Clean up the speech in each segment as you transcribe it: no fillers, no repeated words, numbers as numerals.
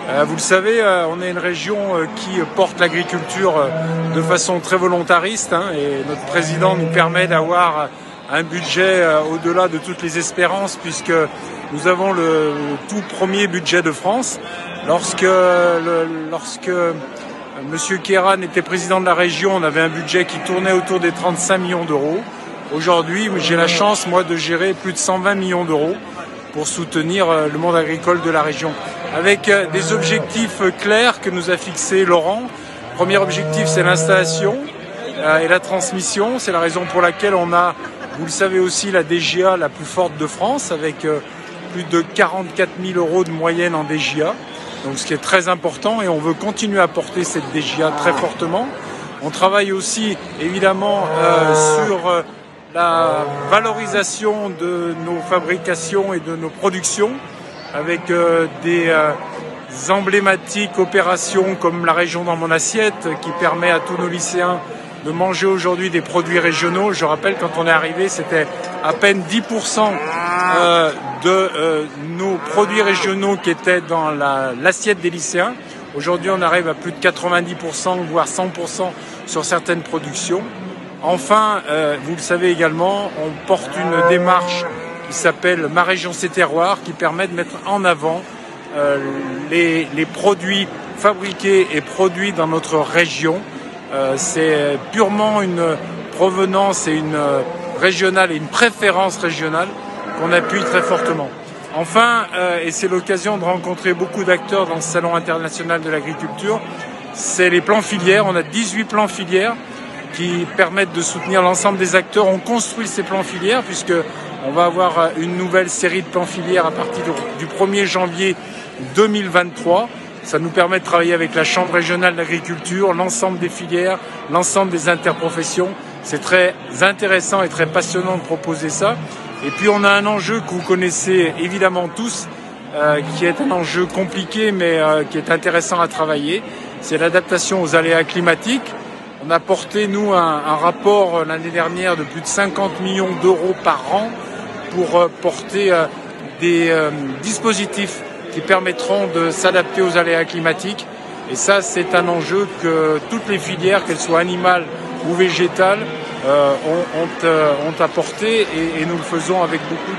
Vous le savez, on est une région qui porte l'agriculture de façon très volontariste, et notre président nous permet d'avoir un budget au-delà de toutes les espérances, puisque nous avons le tout premier budget de France. Lorsque Monsieur Kéran était président de la région, on avait un budget qui tournait autour des 35 millions d'euros. Aujourd'hui, j'ai la chance, moi, de gérer plus de 120 millions d'euros pour soutenir le monde agricole de la région, avec des objectifs clairs que nous a fixés Laurent. Le premier objectif, c'est l'installation et la transmission. C'est la raison pour laquelle on a, vous le savez aussi, la DGA la plus forte de France, avec plus de 44 000 euros de moyenne en DGA. Donc, ce qui est très important, et on veut continuer à porter cette DGA très fortement. On travaille aussi, évidemment, sur la valorisation de nos fabrications et de nos productions, avec des emblématiques opérations comme la région dans mon assiette, qui permet à tous nos lycéens de manger aujourd'hui des produits régionaux. Je rappelle, quand on est arrivé, c'était à peine 10% de nos produits régionaux qui étaient dans l'assiette des lycéens. Aujourd'hui, on arrive à plus de 90%, voire 100% sur certaines productions. Enfin, vous le savez également, on porte une démarche qui s'appelle Ma Région C'est Terroir, qui permet de mettre en avant les produits fabriqués et produits dans notre région. C'est purement une provenance et une régionale et une préférence régionale qu'on appuie très fortement. Enfin, et c'est l'occasion de rencontrer beaucoup d'acteurs dans ce Salon international de l'agriculture, c'est les plans filières. On a 18 plans filières qui permettent de soutenir l'ensemble des acteurs. On construit ces plans filières puisque on va avoir une nouvelle série de plans filières à partir du 1er janvier 2023. Ça nous permet de travailler avec la Chambre régionale d'agriculture, l'ensemble des filières, l'ensemble des interprofessions. C'est très intéressant et très passionnant de proposer ça. Et puis on a un enjeu que vous connaissez évidemment tous, qui est un enjeu compliqué mais qui est intéressant à travailler. C'est l'adaptation aux aléas climatiques. On a porté, nous, un rapport l'année dernière de plus de 50 millions d'euros par an pour porter des dispositifs qui permettront de s'adapter aux aléas climatiques. Et ça, c'est un enjeu que toutes les filières, qu'elles soient animales ou végétales, ont apporté, et nous le faisons avec beaucoup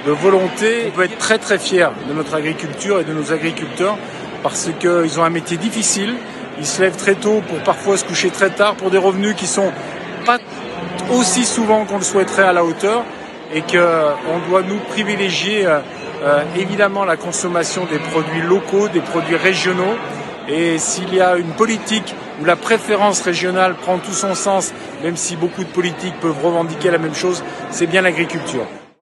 de volonté. On peut être très très fiers de notre agriculture et de nos agriculteurs parce qu'ils ont un métier difficile. Ils se lèvent très tôt pour parfois se coucher très tard pour des revenus qui sont pas aussi souvent qu'on le souhaiterait à la hauteur, et qu'on doit nous privilégier évidemment la consommation des produits locaux, des produits régionaux. Et s'il y a une politique où la préférence régionale prend tout son sens, même si beaucoup de politiques peuvent revendiquer la même chose, c'est bien l'agriculture.